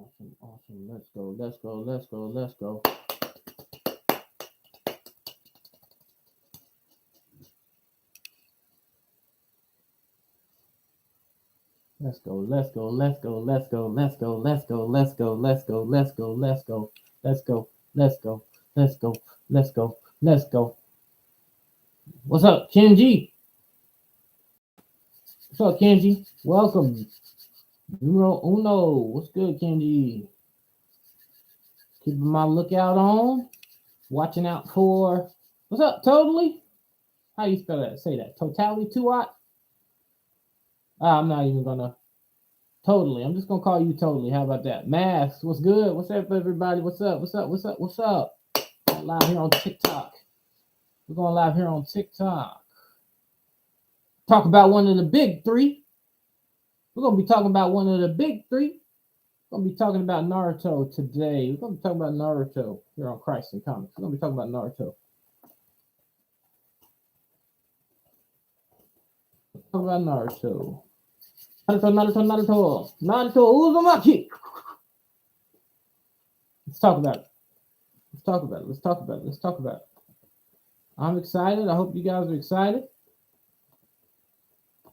Awesome, awesome. Let's go, let's go, let's go, let's go. Let's go, let's go, let's go, let's go, let's go, let's go, let's go, let's go, let's go, let's go, let's go, let's go, let's go, let's go, let's go. What's up, Kenji? What's up, Kenji? Welcome. Numero uno. What's good, Kenji? Keeping my lookout on. Watching out for. What's up, totally? How you spell that? Say that. Totality, two what? I'm not even gonna. Totally. I'm just gonna call you totally. How about that? Max, what's good? What's up, everybody? What's up? What's up? What's up? What's up? Live here on TikTok. We're going live here on TikTok. Talk about one of the big three. We're gonna be talking about one of the big three. We're gonna be talking about Naruto today. We're gonna be talking about Naruto here on Christ and Comics. We're gonna be talking about Naruto. Talk about Naruto. Naruto Uzumaki. Let's talk about it. Let's talk about it. Let's talk about it. Let's talk about it. I'm excited. I hope you guys are excited.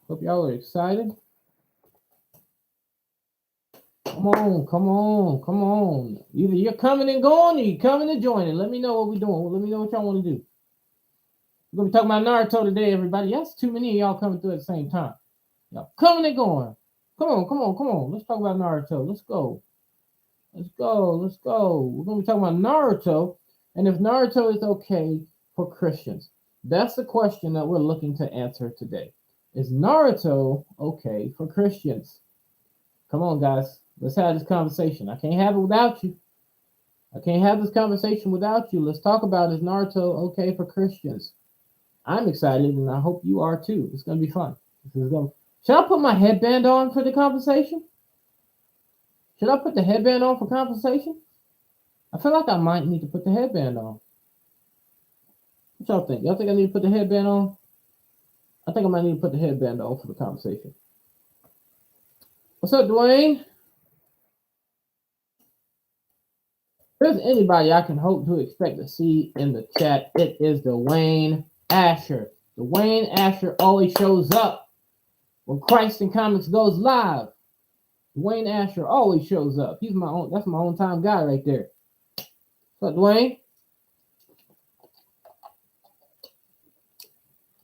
Hope y'all are excited. Come on, come on, come on. Either you're coming and going or you're coming and joining. Let me know what we're doing. Let me know what y'all want to do. We're going to be talking about Naruto today, everybody. That's too many of y'all coming through at the same time. Y'all coming and going. Come on, come on, come on. Let's talk about Naruto. Let's go. Let's go. Let's go. We're going to be talking about Naruto and if Naruto is okay for Christians. That's the question that we're looking to answer today. Is Naruto okay for Christians? Come on, guys. Let's have this conversation. I can't have it without you. I can't have this conversation without you. Let's talk about is Naruto okay for Christians? I'm excited, and I hope you are too. It's going to be fun. Should I put my headband on for the conversation? Should I put the headband on for conversation? I feel like I might need to put the headband on. What y'all think? Y'all think I need to put the headband on? I think I might need to put the headband on for the conversation. What's up, Dwayne? If there's anybody I can hope to expect to see in the chat, it is Dwayne Asher. Dwayne Asher always shows up when Christ and Comics goes live. Dwayne Asher always shows up. He's my own. That's my own time guy right there. What's up, Dwayne?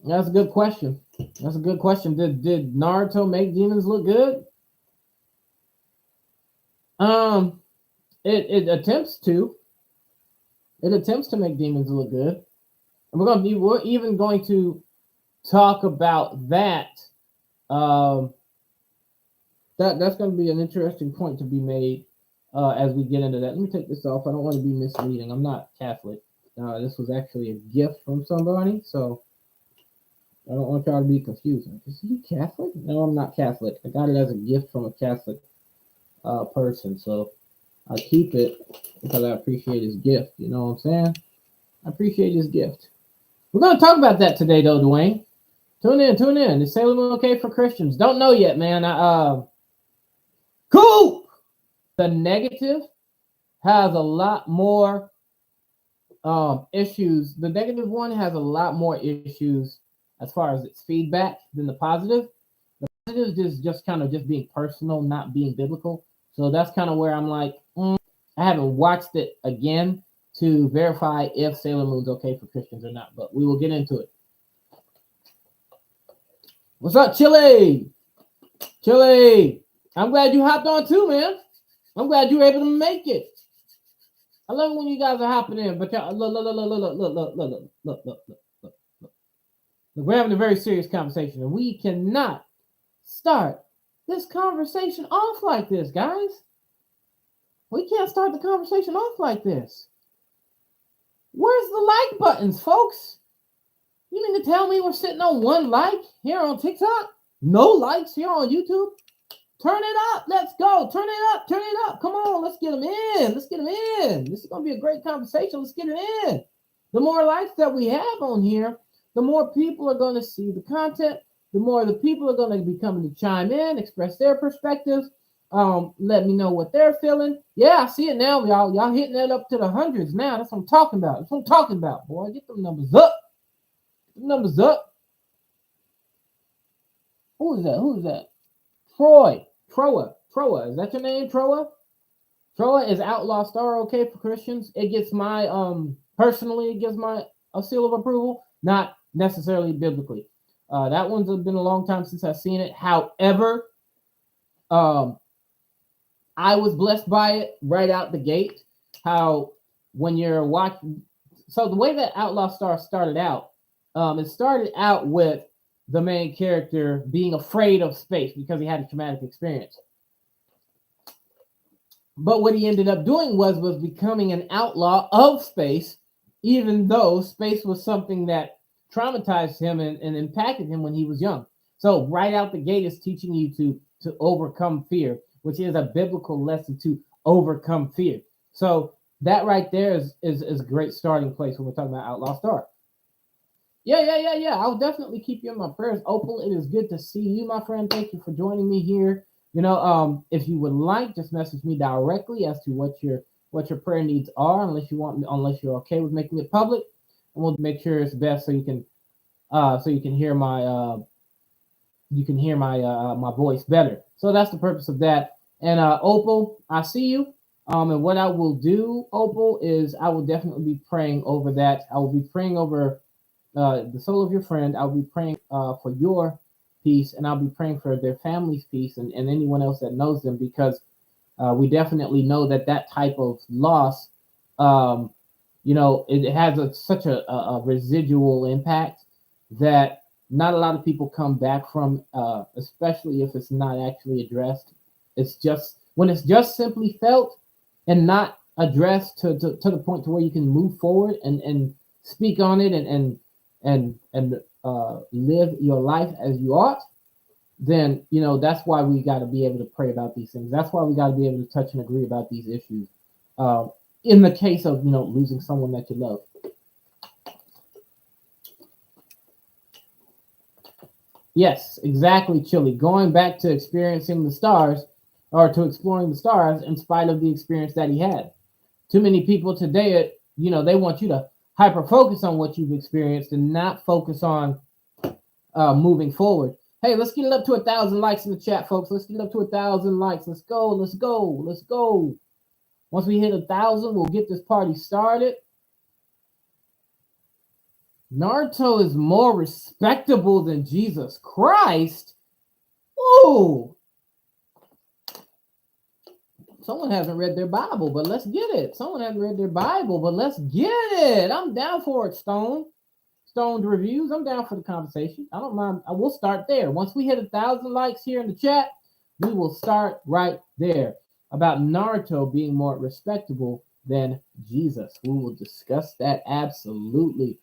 That's a good question. That's a good question. Did Naruto make demons look good? It attempts to. It attempts to make demons look good. And we're even going to talk about that. That's going to be an interesting point to be made as we get into that. Let me take this off. I don't want to be misleading. I'm not Catholic. This was actually a gift from somebody, so I don't want y'all to be confused. Is he Catholic? No, I'm not Catholic. I got it as a gift from a Catholic person, so I keep it because I appreciate his gift. You know what I'm saying? I appreciate his gift. We're going to talk about that today, though, Dwayne. Tune in. Is Sailor Moon okay for Christians? Don't know yet, man. Cool! The negative has a lot more issues. The negative one has a lot more issues as far as its feedback than the positive. The positive is just kind of just being personal, not being biblical. So that's kind of where I'm like, I haven't watched it again to verify if Sailor Moon's okay for Christians or not, but we will get into it. What's up, Chile? Chile, I'm glad you hopped on too, man. I'm glad you were able to make it. I love it when you guys are hopping in, but y'all, look. We're having a very serious conversation, and we cannot start this conversation off like this, guys. We can't start the conversation off like this. Where's the like buttons, folks? You mean to tell me we're sitting on one like here on TikTok? No likes here on YouTube? Turn it up. Let's go. Turn it up. Turn it up. Come on. Let's get them in. Let's get them in. This is going to be a great conversation. Let's get it in. The more likes that we have on here, the more people are going to see the content. The more the people are going to be coming to chime in, express their perspectives. Let me know what they're feeling. Yeah, I see it now, y'all. Y'all hitting that up to the hundreds now. That's what I'm talking about. That's what I'm talking about, boy. Get them numbers up. Get them numbers up. Who is that? Who is that? Troy. Troa. Is that your name, Troa? Troa is outlaw star okay for Christians. It gets my personally, it gives my a seal of approval, not necessarily biblically. That one's been a long time since I've seen it. However, um, I was blessed by it right out the gate. How when you're watching, so the way that Outlaw Star started out, it started out with the main character being afraid of space because he had a traumatic experience. But what he ended up doing was becoming an outlaw of space, even though space was something that traumatized him and impacted him when he was young. So right out the gate is teaching you to overcome fear, which is a biblical lesson to overcome fear. So that right there is a great starting place when we're talking about Outlaw Star. Yeah. I'll definitely keep you in my prayers. Opal, it is good to see you, my friend. Thank you for joining me here. If you would like, just message me directly as to what your prayer needs are, unless you're okay with making it public, and we'll make sure it's best so you can hear my voice better. So that's the purpose of that. And Opal, I see you. And what I will do, Opal, is I will definitely be praying over that. I will be praying over the soul of your friend. I'll be praying for your peace, and I'll be praying for their family's peace and anyone else that knows them, because we definitely know that type of loss, um, it has such a residual impact that not a lot of people come back from, especially if it's not actually addressed. It's just when it's just simply felt and not addressed to the point to where you can move forward and speak on it and live your life as you ought, then that's why we got to be able to pray about these things. That's why we got to be able to touch and agree about these issues. In the case of losing someone that you love. Yes, exactly, Chili. Going back to experiencing the stars, or to exploring the stars, in spite of the experience that he had. Too many people today, they want you to hyper focus on what you've experienced and not focus on moving forward. Hey, let's get it up to 1,000 likes in the chat, folks. Let's get it up to 1,000 likes. Let's go. Once we hit 1,000, we'll get this party started. Naruto is more respectable than Jesus Christ. Ooh. Someone hasn't read their Bible, but let's get it. Someone hasn't read their Bible, but let's get it. I'm down for it, Stoned Reviews. I'm down for the conversation. I don't mind. I will start there. Once we hit 1,000 likes here in the chat, we will start right there about Naruto being more respectable than Jesus. We will discuss that absolutely.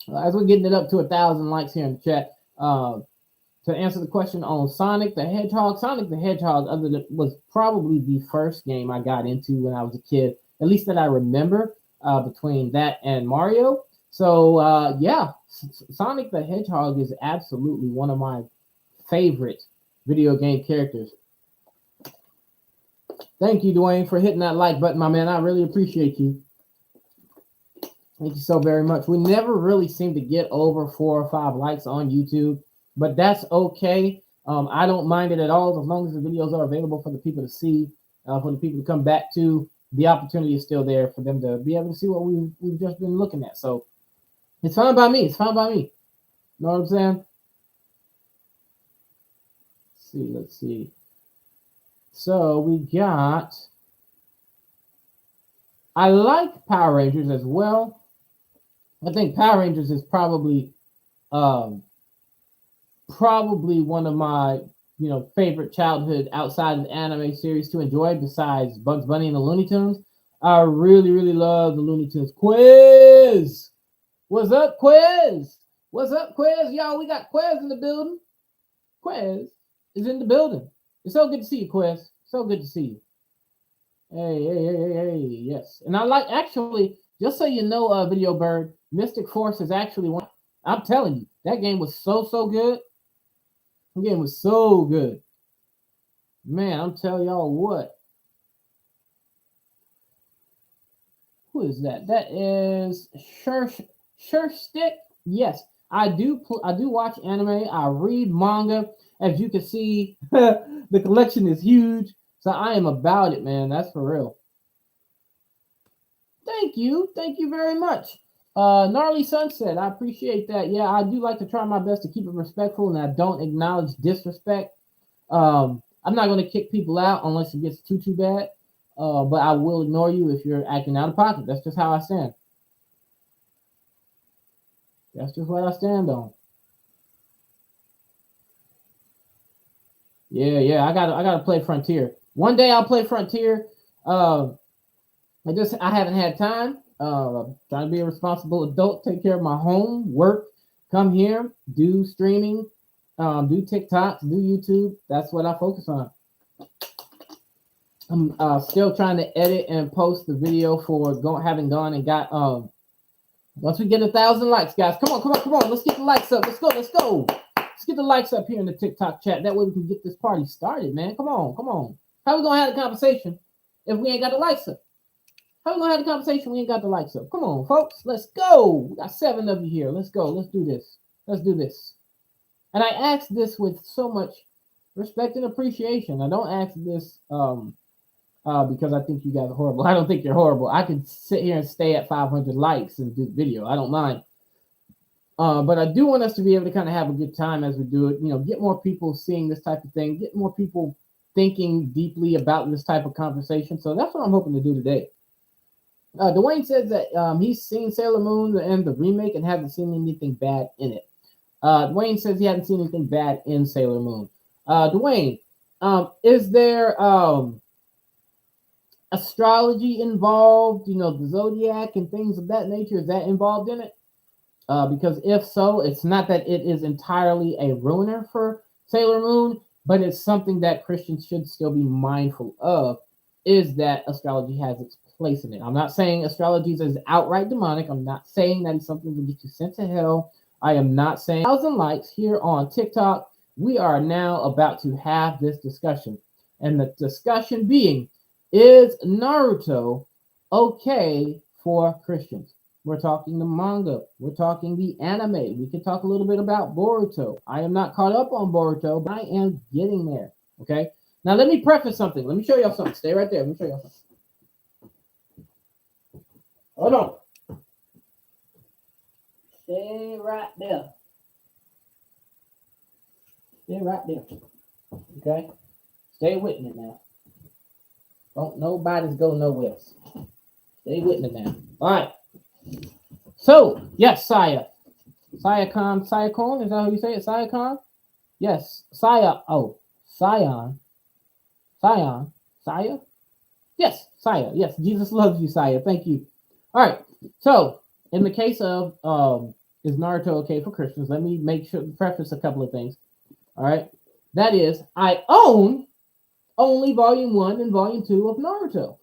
As we're getting it up to 1,000 likes here in the chat, to answer the question on Sonic the Hedgehog, was probably the first game I got into when I was a kid, at least that I remember, between that and Mario. So yeah, Sonic the Hedgehog is absolutely one of my favorite video game characters. Thank you, Dwayne, for hitting that like button, my man. I really appreciate you. Thank you so very much. We never really seem to get over 4 or 5 likes on YouTube, but that's okay. I don't mind it at all, as long as the videos are available for the people to see, for the people to come back to. The opportunity is still there for them to be able to see what we've just been looking at. So it's fine by me. It's fine by me. Know what I'm saying? Let's see. So we got. I like Power Rangers as well. I think Power Rangers is probably one of my favorite childhood outside of the anime series to enjoy, besides Bugs Bunny and the Looney Tunes. I really love the Looney Tunes. Quiz, what's up, Quiz? What's up, Quiz? Y'all, we got Quiz in the building. Quiz is in the building. It's so good to see you, Quiz. So good to see you. Hey, yes. And I like, actually, just so you know, Video Bird, Mystic Force is actually one. I'm telling you, that game was so good. The game was so good. Man, I'm telling y'all what. Who is that? That is Sure Stick. Yes, I do. I do watch anime. I read manga. As you can see, the collection is huge. So I am about it, man. That's for real. Thank you. Thank you very much. Gnarly Sunset, I appreciate that. Yeah, I do like to try my best to keep it respectful and I don't acknowledge disrespect. I'm not going to kick people out unless it gets too bad. But I will ignore you if you're acting out of pocket. That's just how I stand. That's just what I stand on. Yeah. I gotta play Frontier. One day I'll play Frontier. Uh, I haven't had time. Trying to be a responsible adult, take care of my home, work, come here, do streaming, do TikToks, do YouTube. That's what I focus on. I'm still trying to edit and post the video for having gone and got once we get 1,000 likes, guys. Come on. Let's get the likes up. Let's go. Let's get the likes up here in the TikTok chat. That way we can get this party started, man. Come on. How we gonna have a conversation if we ain't got the likes up? How we gonna have a conversation? We ain't got the likes up. Come on, folks. Let's go. We got 7 of you here. Let's go. Let's do this. And I ask this with so much respect and appreciation. I don't ask this because I think you guys are horrible. I don't think you're horrible. I could sit here and stay at 500 likes and do the video. I don't mind. But I do want us to be able to kind of have a good time as we do it. Get more people seeing this type of thing. Get more people thinking deeply about this type of conversation. So that's what I'm hoping to do today. Dwayne says that he's seen Sailor Moon and the remake and hasn't seen anything bad in it. Dwayne says he hasn't seen anything bad in Sailor Moon. Dwayne, is there astrology involved? The zodiac and things of that nature, is that involved in it? Because if so, it's not that it is entirely a ruiner for Sailor Moon, but it's something that Christians should still be mindful of, is that astrology has its place in it. I'm not saying astrology is outright demonic. I'm not saying that it's something to get you sent to hell. I am not saying 1,000 likes here on TikTok. We are now about to have this discussion. And the discussion being, is Naruto okay for Christians? We're talking the manga. We're talking the anime. We can talk a little bit about Boruto. I am not caught up on Boruto, but I am getting there. Okay? Now, let me preface something. Let me show y'all something. Stay right there. Let me show y'all something. Hold on. Stay right there. Okay? Stay with me now. Don't nobody's go nowhere. Stay with me now. All right. So, yes, Saya. Sayacon, is that how you say it? Sayacon? Yes. Saya. Oh, Sion. Saya? Yes, Saya. Yes, Jesus loves you, Saya. Thank you. All right. So, in the case of is Naruto okay for Christians? Let me preface a couple of things. All right. That is, I own only Volume 1 and Volume 2 of Naruto.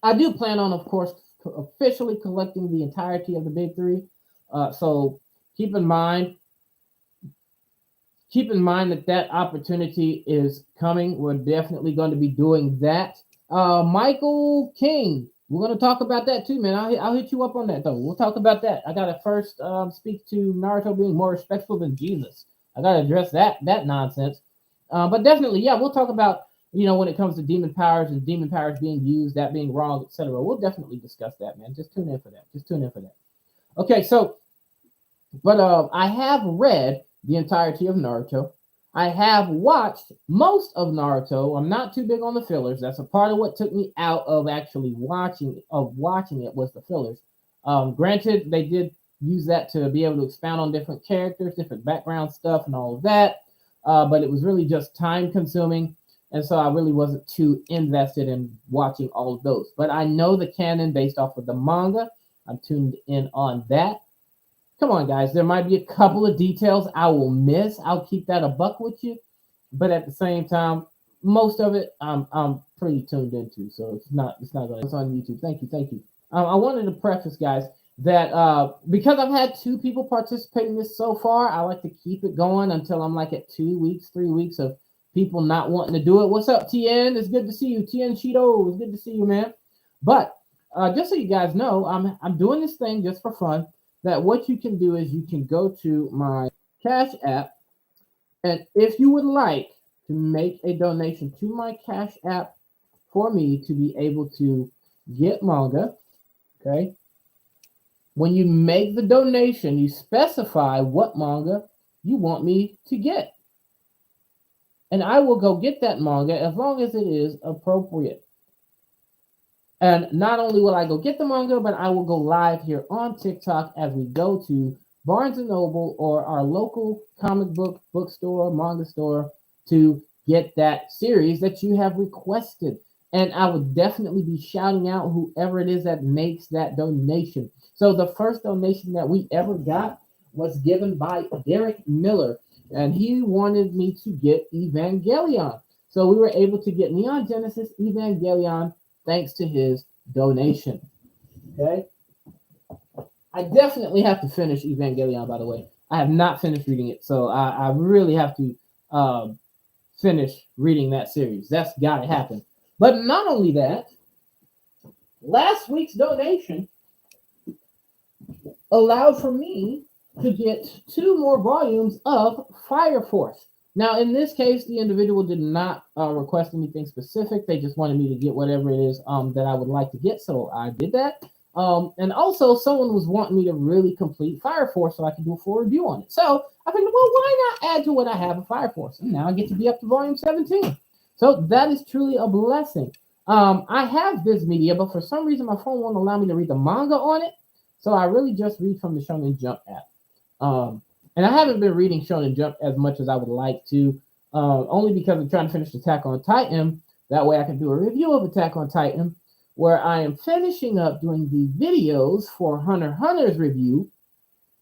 I do plan on, of course, officially collecting the entirety of the big 3. So keep in mind that opportunity is coming. We're definitely going to be doing that. Michael King, we're going to talk about that too, man. I'll hit you up on that though. We'll talk about that. I got to first speak to Naruto being more respectful than Jesus. I got to address that nonsense. But definitely, yeah, we'll talk about, when it comes to demon powers and demon powers being used, that being wrong, etc. We'll definitely discuss that, man. Just tune in for that. Okay, so, but I have read the entirety of Naruto. I have watched most of Naruto. I'm not too big on the fillers. That's a part of what took me out of actually watching it was the fillers. Granted, they did use that to be able to expound on different characters, different background stuff, and all of that. But it was really just time consuming. And so I really wasn't too invested in watching all of those. But I know the canon based off of the manga. I'm tuned in on that. Come on, guys. There might be a couple of details I will miss. I'll keep that a buck with you. But at the same time, most of it I'm pretty tuned into. So it's not going to. It's on YouTube. Thank you. I wanted to preface, guys, that because I've had 2 people participate in this so far, I like to keep it going until I'm like at 2 weeks, 3 weeks of people not wanting to do it. What's up, TN? It's good to see you. TN Cheeto, it's good to see you, man. But just so you guys know, I'm doing this thing just for fun. That what you can do is you can go to my Cash App, and if you would like to make a donation to my Cash App for me to be able to get manga, okay? When you make the donation, you specify what manga you want me to get. And I will go get that manga as long as it is appropriate. And not only will I go get the manga, but I will go live here on TikTok as we go to Barnes and Noble or our local comic book bookstore, manga store to get that series that you have requested. And I would definitely be shouting out whoever it is that makes that donation. So the first donation that we ever got was given by Derek Miller, and he wanted me to get Evangelion. So we were able to get Neon Genesis Evangelion thanks to his donation. Okay. I definitely have to finish Evangelion, by the way. I have not finished reading it, so I really have to finish reading that series. That's got to happen. But not only that, last week's donation allowed for me to get 2 more volumes of Fire Force. Now, in this case, the individual did not request anything specific. They just wanted me to get whatever it is that I would like to get, so I did that. And also, someone was wanting me to really complete Fire Force so I could do a full review on it. So I figured, well, why not add to what I have of Fire Force? And now I get to be up to volume 17. So that is truly a blessing. I have this media, but for some reason, my phone won't allow me to read the manga on it. So I really just read from the Shonen Jump app. And I haven't been reading Shonen Jump as much as I would like to, only because I'm trying to finish Attack on Titan. That way I can do a review of Attack on Titan, where I am finishing up doing the videos for Hunter x Hunter's review.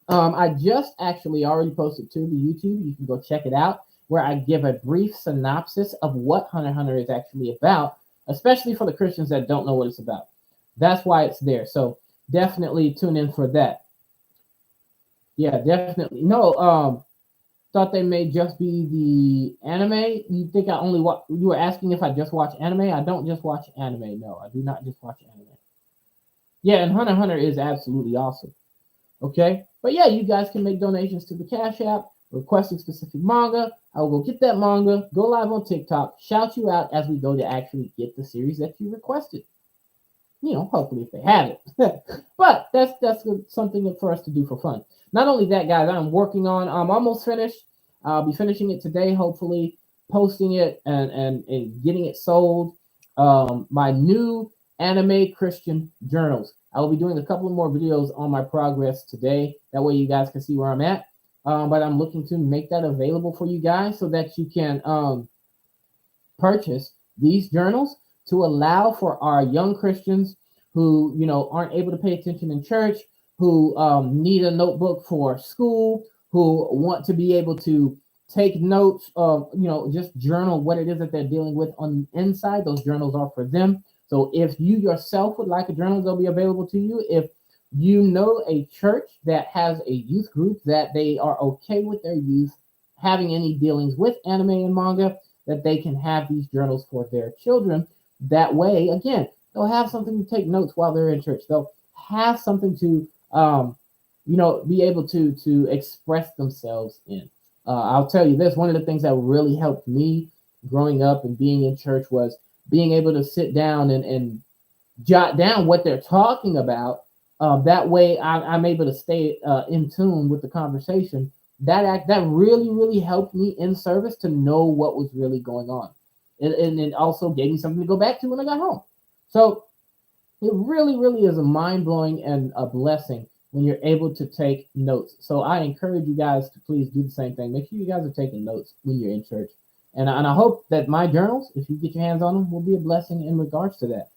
I just actually already posted to the YouTube. You can go check it out, where I give a brief synopsis of what Hunter x Hunter is actually about, especially for the Christians that don't know what it's about. That's why it's there. So definitely tune in for that. Yeah, definitely. No, thought they may just be the anime. You think I only watch? You were asking if I just watch anime. I don't just watch anime. No, I do not just watch anime. Yeah, and Hunter x Hunter is absolutely awesome. Okay, but yeah, you guys can make donations to the Cash App, requesting specific manga. I will go get that manga, go live on TikTok, shout you out as we go to actually get the series that you requested. You know, hopefully if they have it. But that's something for us to do for fun. Not only that, guys, I'm working on. I'm almost finished. I'll be finishing it today, hopefully, posting it and getting it sold. My new anime Christian journals. I will be doing a couple of more videos on my progress today. That way you guys can see where I'm at. But I'm looking to make that available for you guys so that you can purchase these journals to allow for our young Christians who, you know, aren't able to pay attention in church, who need a notebook for school, who want to be able to take notes of, you know, just journal what it is that they're dealing with on the inside. Those journals are for them. So if you yourself would like a journal, they'll be available to you. If you know a church that has a youth group that they are okay with their youth having any dealings with anime and manga, that they can have these journals for their children. That way, again, they'll have something to take notes while they're in church. They'll have something to, you know, be able to express themselves in. I'll tell you this, one of the things that really helped me growing up and being in church was being able to sit down and jot down what they're talking about. That way I'm able to stay in tune with the conversation. That really, really helped me in service to know what was really going on. And it also gave me something to go back to when I got home. So it really, really is a mind-blowing and a blessing when you're able to take notes. So I encourage you guys to please do the same thing. Make sure you guys are taking notes when you're in church. And I hope that my journals, if you get your hands on them, will be a blessing in regards to that.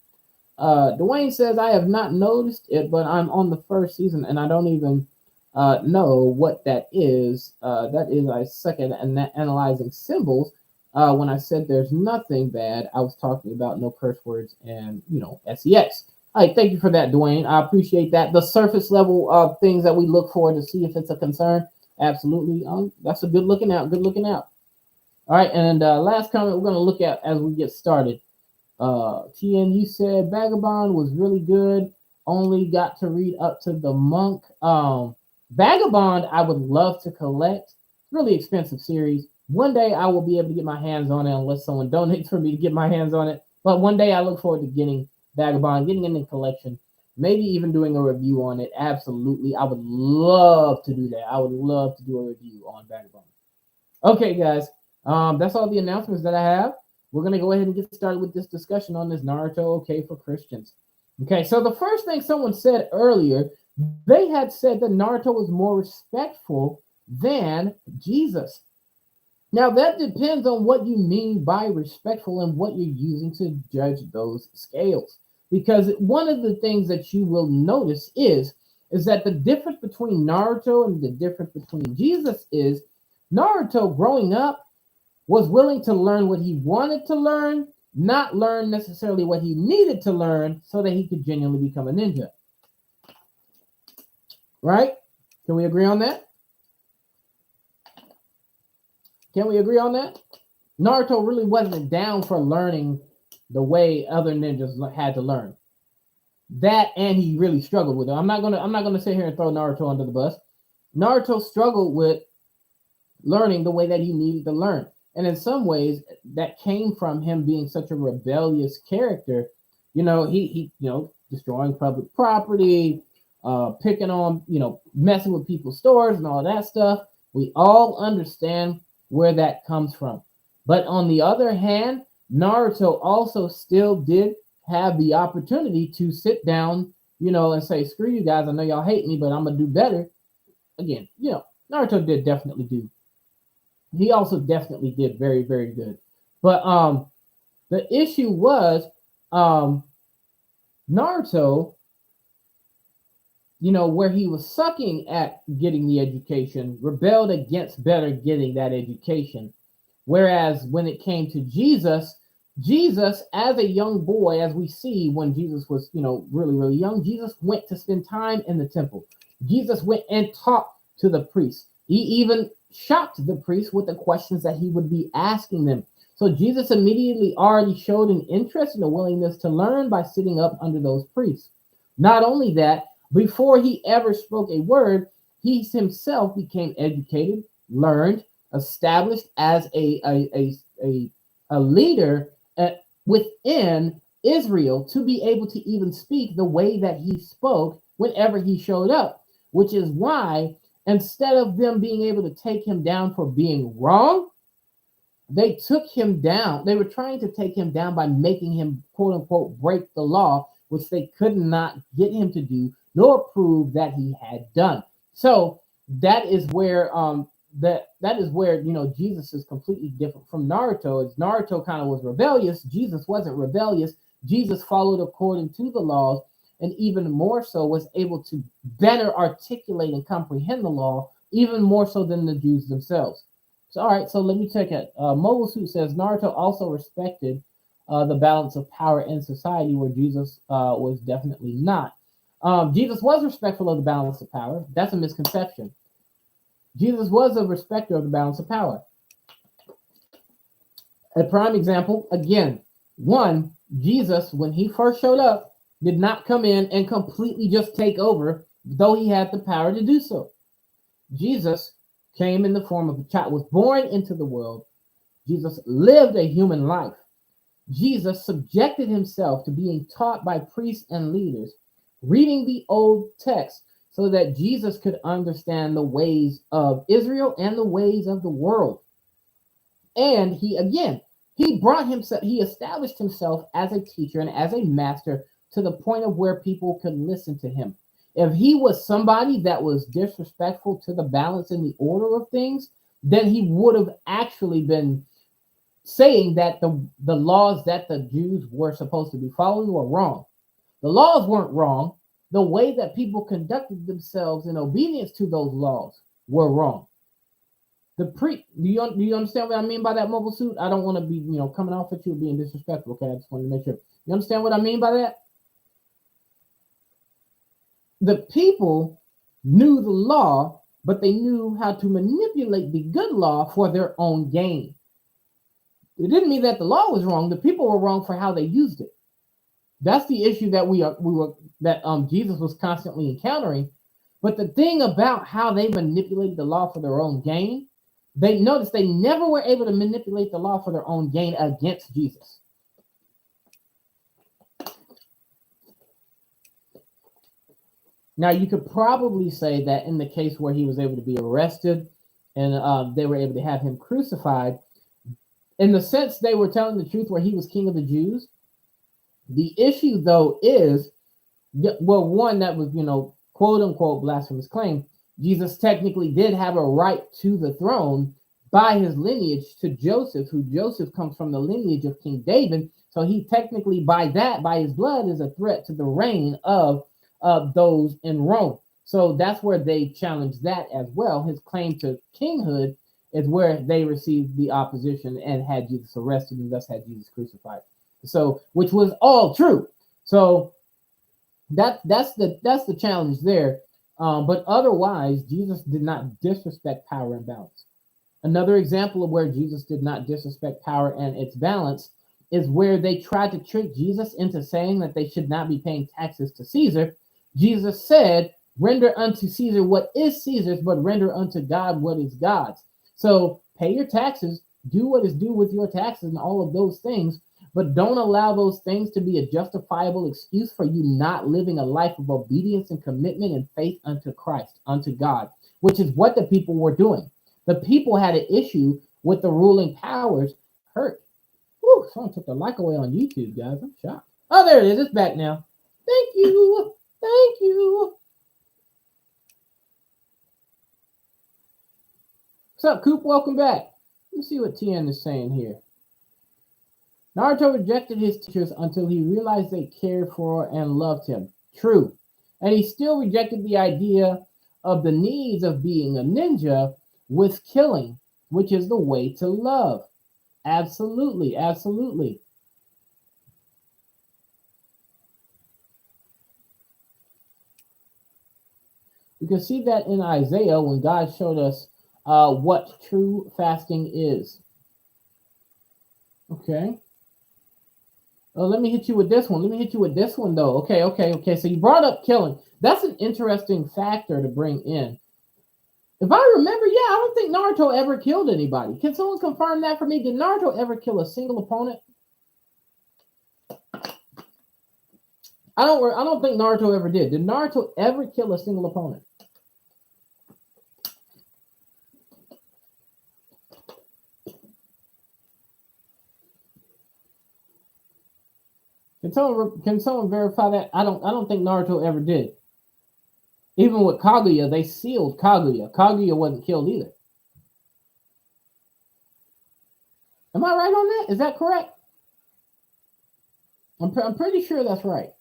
Dwayne says, I have not noticed it, but I'm on the first season and I don't even know what that is. That is, I suck at analyzing symbols. When I said there's nothing bad, I was talking about no curse words and, you know, sex. All right, thank you for that, Dwayne. I appreciate that. The surface level of things that we look for to see if it's a concern. Absolutely. That's a good looking out. Good looking out. All right, and last comment we're going to look at as we get started. TN, you said Vagabond was really good. Only got to read up to the monk. Vagabond, I would love to collect. Really expensive series. One day I will be able to get my hands on it unless someone donates for me to get my hands on it. But one day I look forward to getting Vagabond, getting it in the collection, maybe even doing a review on it. Absolutely, I would love to do that. I would love to do a review on Vagabond. Okay, guys, that's all the announcements that I have. We're gonna go ahead and get started with this discussion on this Naruto okay for Christians. Okay, so the first thing someone said earlier, they had said that Naruto was more respectful than Jesus. Now that depends on what you mean by respectful and what you're using to judge those scales. Because one of the things that you will notice is that the difference between Naruto and the difference between Jesus is Naruto growing up was willing to learn what he wanted to learn, not learn necessarily what he needed to learn so that he could genuinely become a ninja. Right? Can we agree on that? Can we agree on that? Naruto really wasn't down for learning the way other ninjas had to learn. That and he really struggled with it. I'm not gonna sit here and throw Naruto under the bus. Naruto struggled with learning the way that he needed to learn. And in some ways, that came from him being such a rebellious character. He destroying public property, picking on, messing with people's stores and all that stuff. We all understand where that comes from. But on the other hand, Naruto also still did have the opportunity to sit down, and say, screw you guys, I know y'all hate me, but I'm gonna do better. Again, Naruto did definitely do. He also definitely did very, very good. But the issue was Naruto, where he was sucking at getting the education, rebelled against better getting that education. Whereas when it came to Jesus, Jesus, as a young boy, as we see when Jesus was, really, really young, Jesus went to spend time in the temple. Jesus went and talked to the priests. He even shocked the priests with the questions that he would be asking them. So Jesus immediately already showed an interest and a willingness to learn by sitting up under those priests. Not only that, before he ever spoke a word, he himself became educated, learned, established as a leader within Israel to be able to even speak the way that he spoke whenever he showed up, which is why instead of them being able to take him down for being wrong, they took him down. They were trying to take him down by making him, quote unquote, break the law, which they could not get him to do, nor prove that he had done. So that is where that is where Jesus is completely different from Naruto. As Naruto kind of was rebellious, Jesus wasn't rebellious. Jesus followed according to the laws, and even more so was able to better articulate and comprehend the law, even more so than the Jews themselves. So, all right, so let me check it. Mobile Suit says Naruto also respected the balance of power in society, where Jesus was definitely not. Jesus was respectful of the balance of power. That's a misconception. Jesus was a respecter of the balance of power. A prime example, again, one, Jesus, when he first showed up, did not come in and completely just take over, though he had the power to do so. Jesus came in the form of a child, was born into the world. Jesus lived a human life. Jesus subjected himself to being taught by priests and leaders, reading the old text so that Jesus could understand the ways of Israel and the ways of the world. And he brought himself, he established himself as a teacher and as a master to the point of where people could listen to him. If he was somebody that was disrespectful to the balance and the order of things, then he would have actually been saying that the laws that the Jews were supposed to be following were wrong. The laws weren't wrong. The way that people conducted themselves in obedience to those laws were wrong. Do you understand what I mean by that, Mobile Suit? I don't want to be, coming off at you being disrespectful. Okay, I just wanted to make sure. You understand what I mean by that? The people knew the law, but they knew how to manipulate the good law for their own gain. It didn't mean that the law was wrong. The people were wrong for how they used it. That's the issue that Jesus was constantly encountering. But the thing about how they manipulated the law for their own gain, they noticed they never were able to manipulate the law for their own gain against Jesus. Now, you could probably say that in the case where he was able to be arrested and they were able to have him crucified, in the sense they were telling the truth where he was king of the Jews. The issue, though, is, well, one, that was, quote unquote blasphemous claim. Jesus technically did have a right to the throne by his lineage to Joseph, who Joseph comes from the lineage of King David. So he technically, by his blood, is a threat to the reign of those in Rome. So that's where they challenged that as well. His claim to kinghood is where they received the opposition and had Jesus arrested and thus had Jesus crucified. So, which was all true. So that's the challenge there. But otherwise, Jesus did not disrespect power and balance. Another example of where Jesus did not disrespect power and its balance is where they tried to trick Jesus into saying that they should not be paying taxes to Caesar. Jesus said, "Render unto Caesar what is Caesar's, but render unto God what is God's." So pay your taxes, do what is due with your taxes and all of those things, but don't allow those things to be a justifiable excuse for you not living a life of obedience and commitment and faith unto Christ, unto God, which is what the people were doing. The people had an issue with the ruling powers. Hurt. Whew, someone took the like away on YouTube, guys. I'm shocked. Oh, there it is. It's back now. Thank you. Thank you. What's up, Coop? Welcome back. Let me see what TN is saying here. Naruto rejected his teachers until he realized they cared for and loved him. True. And he still rejected the idea of the needs of being a ninja with killing, which is the way to love. Absolutely, absolutely. You can see that in Isaiah when God showed us what true fasting is. Okay. Let me hit you with this one. Though. Okay. So you brought up killing. That's an interesting factor to bring in. If I remember, I don't think Naruto ever killed anybody. Can someone confirm that for me? Did Naruto ever kill a single opponent? I don't think Naruto ever did. Did Naruto ever kill a single opponent? Can someone verify that? I don't think Naruto ever did. Even with Kaguya, they sealed Kaguya. Kaguya wasn't killed either. Am I right on that? Is that correct? I'm pretty sure that's right.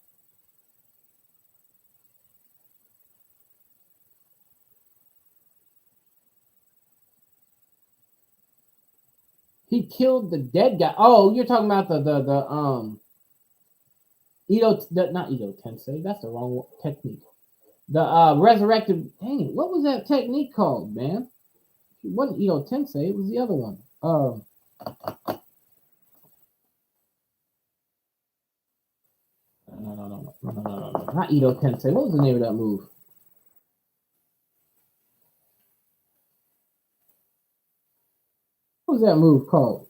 He killed the dead guy. Oh, you're talking about the not Edo Tensei. That's the wrong technique. The resurrected. Dang it! What was that technique called, man? It wasn't Edo Tensei. It was the other one. No. Not Edo Tensei. What was the name of that move? What was that move called?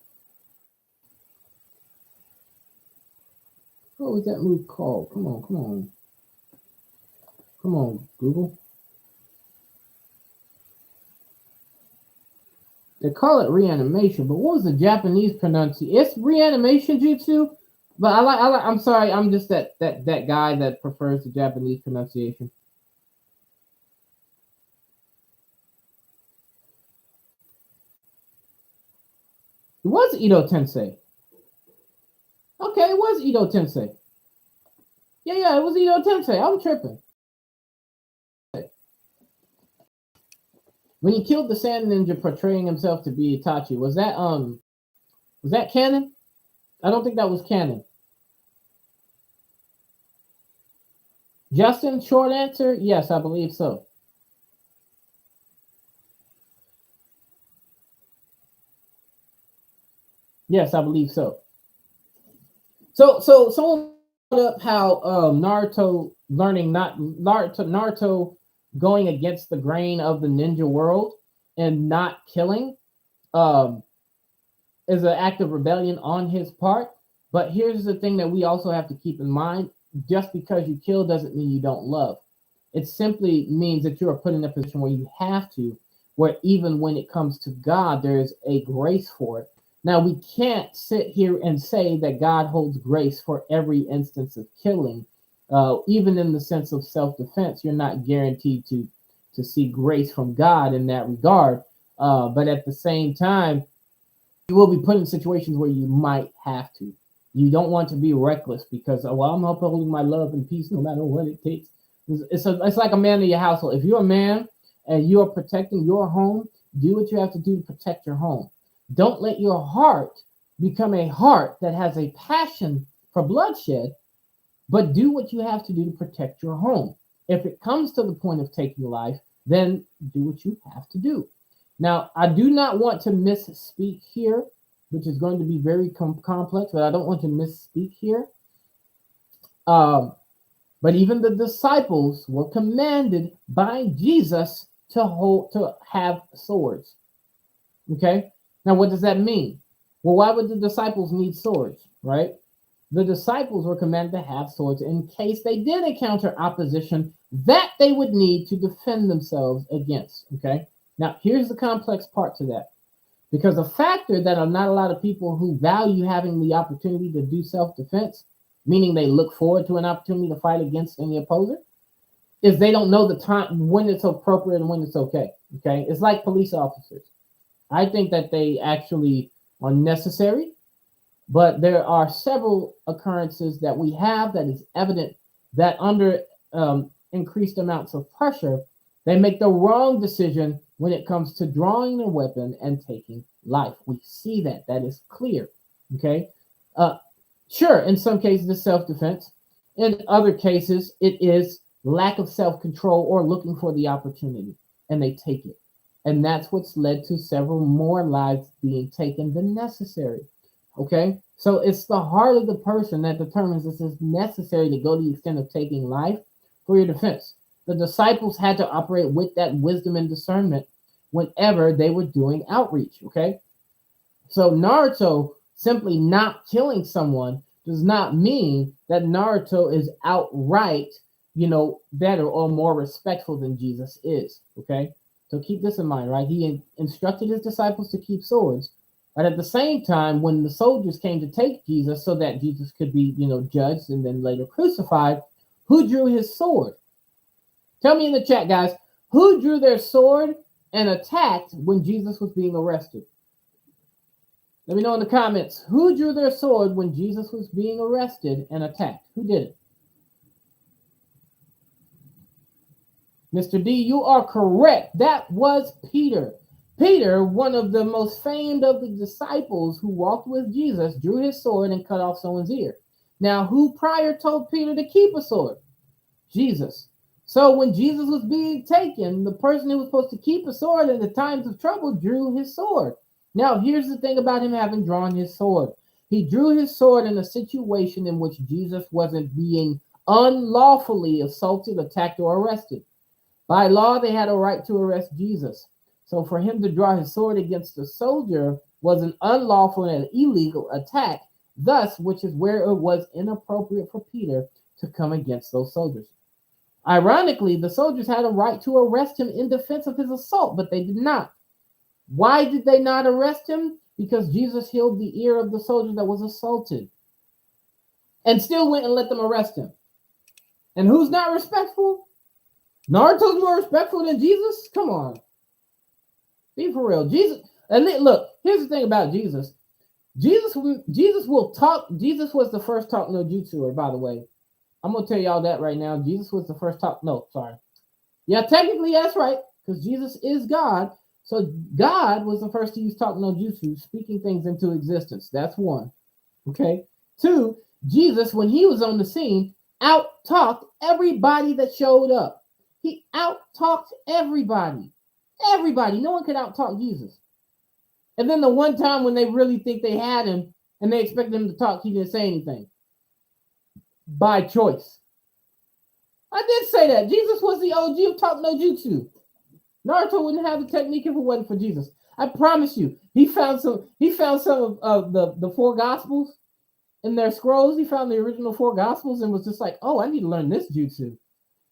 What was that move called? Come on, Google. They call it reanimation, but what was the Japanese pronunciation? It's reanimation jutsu, but I like. I'm sorry, I'm just that guy that prefers the Japanese pronunciation. It was Edo Tensei. Okay, it was Edo Tensei. Yeah, it was Edo Tensei. I'm tripping. When he killed the Sand Ninja portraying himself to be Itachi, was that canon? I don't think that was canon. Justin, short answer, yes, I believe so. Yes, I believe so. So someone brought up how Naruto learning not Naruto going against the grain of the ninja world and not killing um is an act of rebellion on his part. But here's the thing that we also have to keep in mind: just because you kill doesn't mean you don't love. It simply means that you are put in a position where you have to, where even when it comes to God, there is a grace for it. Now, we can't sit here and say that God holds grace for every instance of killing. Even in the sense of self-defense, you're not guaranteed to see grace from God in that regard. But at the same time, you will be put in situations where you might have to. You don't want to be reckless because, oh, well, I'm upholding my love and peace no matter what it takes. It's like a man in your household. If you're a man and you are protecting your home, do what you have to do to protect your home. Don't let your heart become a heart that has a passion for bloodshed, but do what you have to do to protect your home. If it comes to the point of taking life, then do what you have to do. Now, I do not want to misspeak here, which is going to be very complex, but I don't want to misspeak here. Um, but even the disciples were commanded by Jesus to have swords. Okay. Now, what does that mean? Well, why would the disciples need swords, right? The disciples were commanded to have swords in case they did encounter opposition that they would need to defend themselves against. Okay. Now, here's the complex part to that. Because a factor that are not a lot of people who value having the opportunity to do self defense, meaning they look forward to an opportunity to fight against any opposer, is they don't know the time when it's appropriate and when it's okay. Okay. It's like police officers. I think that they actually are necessary, but there are several occurrences that we have that is evident that under increased amounts of pressure, they make the wrong decision when it comes to drawing their weapon and taking life. We see that. That is clear. Okay. Uh, sure, in some cases, it's self defense. In other cases, it is lack of self control or looking for the opportunity, and they take it. And that's what's led to several more lives being taken than necessary. Okay. So it's the heart of the person that determines if it's necessary to go to the extent of taking life for your defense. The disciples had to operate with that wisdom and discernment whenever they were doing outreach. Okay. So Naruto simply not killing someone does not mean that Naruto is outright, better or more respectful than Jesus is. Okay. So keep this in mind, right? He instructed his disciples to keep swords, but at the same time, when the soldiers came to take Jesus so that Jesus could be, judged and then later crucified, who drew his sword? Tell me in the chat, guys, who drew their sword and attacked when Jesus was being arrested? Let me know in the comments. Who drew their sword when Jesus was being arrested and attacked? Who did it? Mr. D, you are correct. That was Peter. Peter, one of the most famed of the disciples who walked with Jesus, drew his sword and cut off someone's ear. Now, who prior told Peter to keep a sword? Jesus. So when Jesus was being taken, the person who was supposed to keep a sword in the times of trouble drew his sword. Now, here's the thing about him having drawn his sword. He drew his sword in a situation in which Jesus wasn't being unlawfully assaulted, attacked, or arrested. By law, they had a right to arrest Jesus. So for him to draw his sword against a soldier was an unlawful and illegal attack, thus, which is where it was inappropriate for Peter to come against those soldiers. Ironically, the soldiers had a right to arrest him in defense of his assault, but they did not. Why did they not arrest him? Because Jesus healed the ear of the soldier that was assaulted and still went and let them arrest him. And who's not respectful? Naruto's more respectful than Jesus? Come on. Be for real. Jesus, and look, here's the thing about Jesus. Jesus will talk. Jesus was the first talk no jutsuer, by the way. I'm going to tell y'all that right now. Jesus was the first talk. No, sorry. Yeah, technically that's right, because Jesus is God. So God was the first to use talk no jutsu, speaking things into existence. That's one. Okay. Two, Jesus, when he was on the scene, out-talked everybody that showed up. He out-talked everybody. Everybody. No one could out-talk Jesus. And then the one time when they really think they had him and they expect him to talk, he didn't say anything. By choice. I did say that. Jesus was the OG of talk no jutsu. Naruto wouldn't have the technique if it wasn't for Jesus. I promise you. He found some. He found some of the four gospels in their scrolls. He found the original four gospels and was just like, "Oh, I need to learn this jutsu."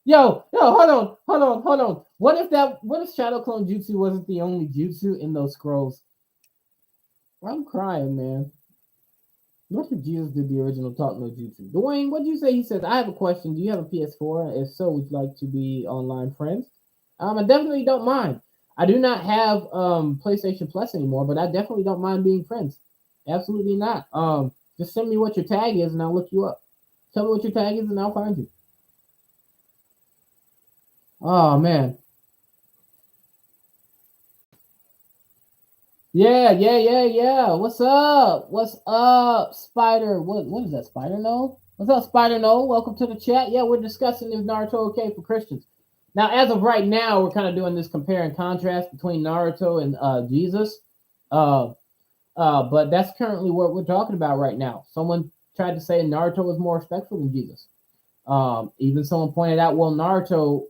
Yo, hold on. What if Shadow Clone Jutsu wasn't the only jutsu in those scrolls? I'm crying, man. What if Jesus did the original Talk No Jutsu? Dwayne, what'd you say? He says, I have a question. Do you have a PS4? If so, would you like to be online friends? I definitely don't mind. I do not have PlayStation Plus anymore, but I definitely don't mind being friends. Absolutely not. Just send me what your tag is and I'll look you up. Tell me what your tag is and I'll find you. Oh man. Yeah. What's up? What's up, Spider? What is that, Spider No? What's up, Spider No? Welcome to the chat. Yeah, we're discussing if Naruto okay for Christians. Now, as of right now, we're kind of doing this compare and contrast between Naruto and Jesus. Uh, but that's currently what we're talking about right now. Someone tried to say Naruto was more respectful than Jesus. Even someone pointed out, well, Naruto,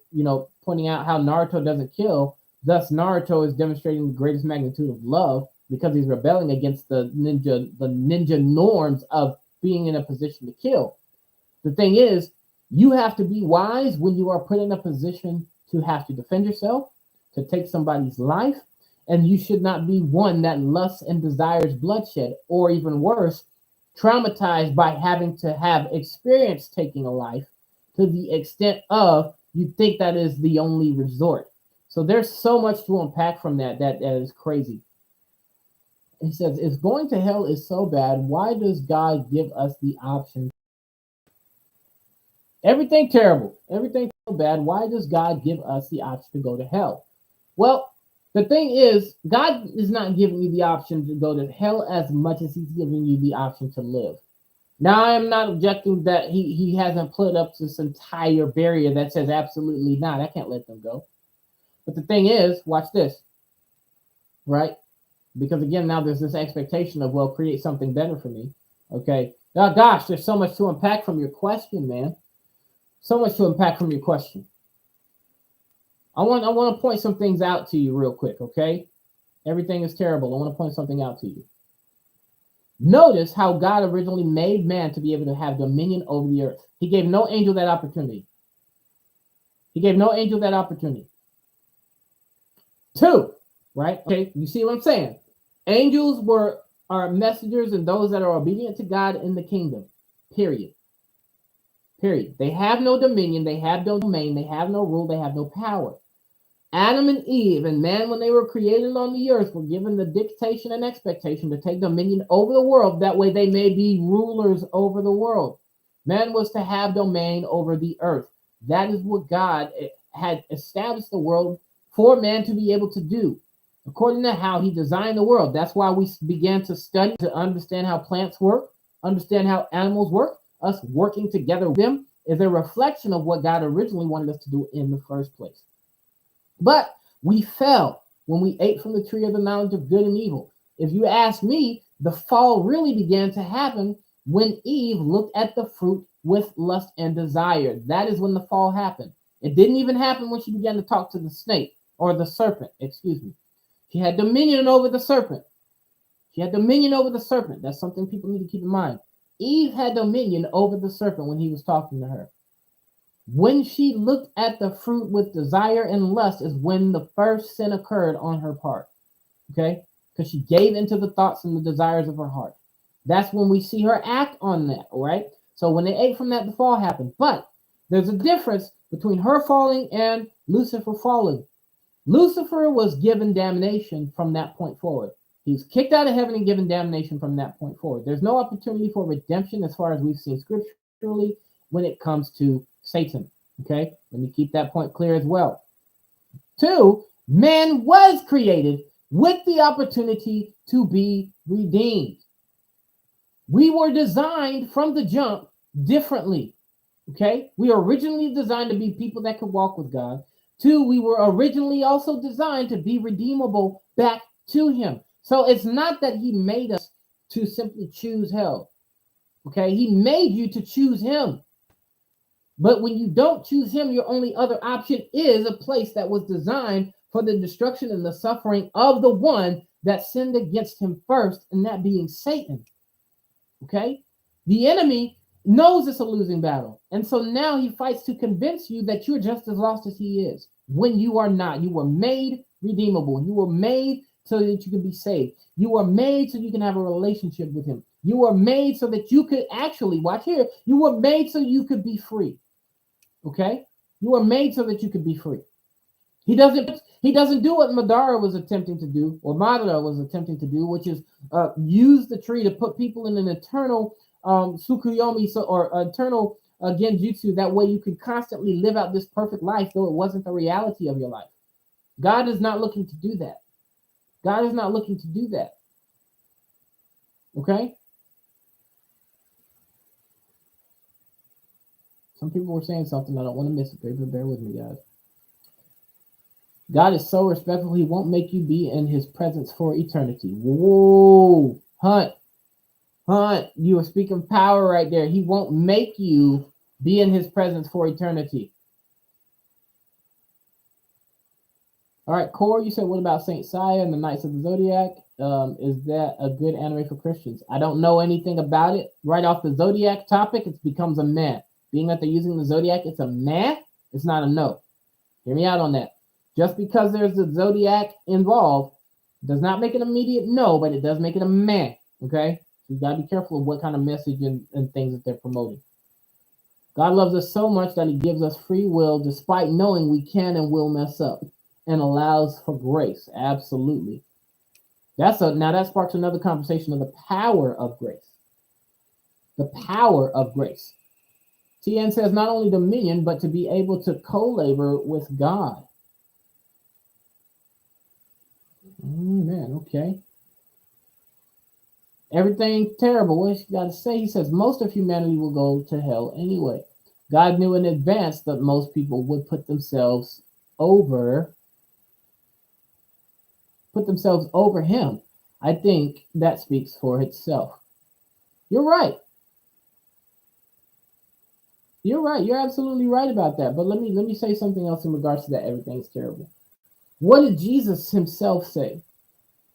pointing out how Naruto doesn't kill. Thus, Naruto is demonstrating the greatest magnitude of love because he's rebelling against the ninja norms of being in a position to kill. The thing is, you have to be wise when you are put in a position to have to defend yourself, to take somebody's life, and you should not be one that lusts and desires bloodshed, or even worse, traumatized by having to have experience taking a life to the extent of you think that is the only resort. So there's so much to unpack from that is crazy. He says, if going to hell is so bad, why does God give us the option? Everything terrible, everything so bad, why does God give us the option to go to hell? Well, the thing is, God is not giving you the option to go to hell as much as he's giving you the option to live. Now, I am not objecting that he hasn't put up this entire barrier that says absolutely not. I can't let them go. But the thing is, watch this, right? Because again, now there's this expectation of, well, create something better for me. Okay. Oh gosh, there's so much to unpack from your question, man. So much to unpack from your question. I want to point some things out to you real quick, okay? Everything is terrible. I want to point something out to you. Notice how God originally made man to be able to have dominion over the earth. He gave no angel that opportunity. He gave no angel that opportunity. 2, right? Okay, you see what I'm saying? Angels are messengers and those that are obedient to God in the kingdom. Period. They have no dominion, they have no domain, they have no rule, they have no power. Adam and Eve and man, when they were created on the earth, were given the dictation and expectation to take dominion over the world. That way they may be rulers over the world. Man was to have domain over the earth. That is what God had established the world for man to be able to do, according to how he designed the world. That's why we began to study to understand how plants work, understand how animals work. Us working together with them is a reflection of what God originally wanted us to do in the first place. But we fell when we ate from the tree of the knowledge of good and evil. If you ask me, the fall really began to happen when Eve looked at the fruit with lust and desire. That is when the fall happened. It didn't even happen when she began to talk to the snake or the serpent, excuse me. She had dominion over the serpent. That's something people need to keep in mind. Eve had dominion over the serpent when he was talking to her. When she looked at the fruit with desire and lust is when the first sin occurred on her part. Okay? Because she gave into the thoughts and the desires of her heart. That's when we see her act on that, right? So when they ate from that, the fall happened. But there's a difference between her falling and Lucifer falling. Lucifer was given damnation from that point forward. He's kicked out of heaven and given damnation from that point forward. There's no opportunity for redemption as far as we've seen scripturally when it comes to Satan. Okay, let me keep that point clear as well. 2, man was created with the opportunity to be redeemed. We were designed from the jump differently. Okay, we were originally designed to be people that could walk with God. 2, we were originally also designed to be redeemable back to him. So it's not that he made us to simply choose hell. Okay, he made you to choose him. But when you don't choose him, your only other option is a place that was designed for the destruction and the suffering of the one that sinned against him first, and that being Satan. Okay? The enemy knows it's a losing battle. And so now he fights to convince you that you're just as lost as he is when you are not. You were made redeemable. You were made so that you can be saved. You were made so you can have a relationship with him. You were made so that you could actually, watch here, you were made so you could be free. Okay? You were made so that you could be free. He doesn't do what Madara was attempting to do, or Madara was attempting to do, which is use the tree to put people in an eternal Tsukuyomi or eternal Genjutsu. That way you can constantly live out this perfect life, though it wasn't the reality of your life. God is not looking to do that. God is not looking to do that. Okay? Some people were saying something. I don't want to miss it. Bear with me, guys. God is so respectful, he won't make you be in his presence for eternity. Whoa, Hunt, you are speaking power right there. He won't make you be in his presence for eternity. All right, Core, you said, what about Saint Seiya and the Knights of the Zodiac? Is that a good anime for Christians? I don't know anything about it. Right off the Zodiac topic, it becomes a meh. Being that they're using the Zodiac, it's a meh. It's not a no. Hear me out on that. Just because there's the Zodiac involved does not make it an immediate no, but it does make it a meh. Okay? So you got to be careful of what kind of message and things that they're promoting. God loves us so much that he gives us free will despite knowing we can and will mess up, and allows for grace. Absolutely. Now that sparks another conversation of the power of grace. The power of grace. TN says not only dominion, but to be able to co-labor with God. Man, okay. Everything terrible. What you got to say? He says most of humanity will go to hell anyway. God knew in advance that most people would put themselves over him. I think that speaks for itself. You're right. You're absolutely right about that. But let me say something else in regards to that. Everything's terrible. What did Jesus himself say?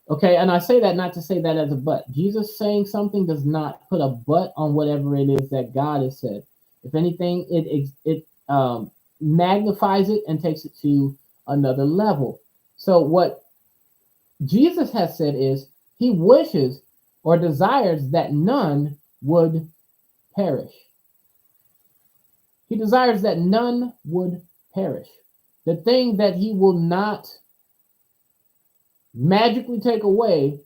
Okay, and I say that not to say that as a but. Jesus saying something does not put a but on whatever it is that God has said. If anything, it magnifies it and takes it to another level. So what Jesus has said is he wishes or desires that none would perish. He desires that none would perish. The thing that he will not magically take away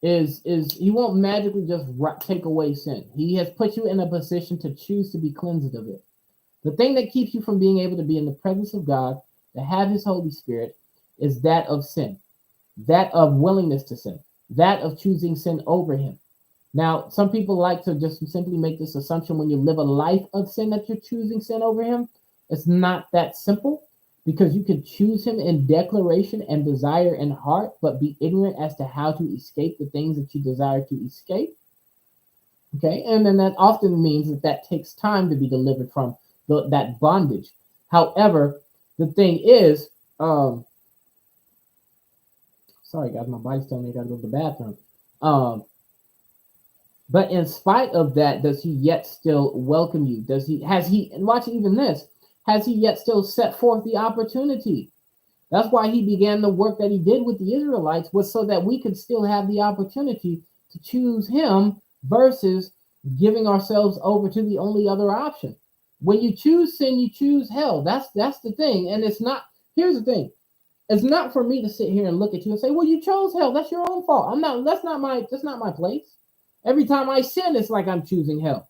is he won't magically just take away sin. He has put you in a position to choose to be cleansed of it. The thing that keeps you from being able to be in the presence of God, to have his Holy Spirit, is that of sin, that of willingness to sin, that of choosing sin over him. Now, some people like to just simply make this assumption when you live a life of sin that you're choosing sin over him. It's not that simple, because you can choose him in declaration and desire in heart, but be ignorant as to how to escape the things that you desire to escape. Okay, and then that often means that takes time to be delivered from that bondage. However, the thing is, sorry guys, my body's telling me I gotta go to the bathroom. But in spite of that, does he yet still welcome you? And watch even this, has he yet still set forth the opportunity? That's why he began the work that he did with the Israelites, was so that we could still have the opportunity to choose him versus giving ourselves over to the only other option. When you choose sin, you choose hell. That's the thing. And it's not, here's the thing. It's not for me to sit here and look at you and say, well, you chose hell. That's your own fault. That's not my place. Every time I sin, it's like I'm choosing hell.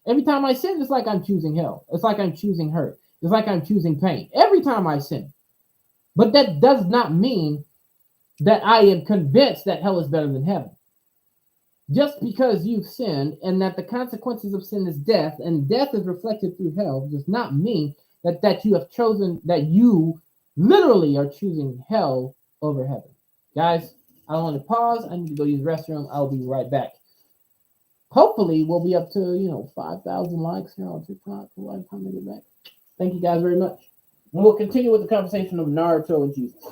Every time I sin, it's like I'm choosing hell. It's like I'm choosing hurt. It's like I'm choosing pain. Every time I sin. But that does not mean that I am convinced that hell is better than heaven. Just because you've sinned and that the consequences of sin is death, and death is reflected through hell, does not mean that you have chosen, that you literally are choosing hell over heaven. Guys, I want to pause. I need to go use the restroom. I'll be right back. Hopefully, we'll be up to 5,000 likes here on TikTok by the time I get back. Thank you guys very much. And we'll continue with the conversation of Naruto and Jesus.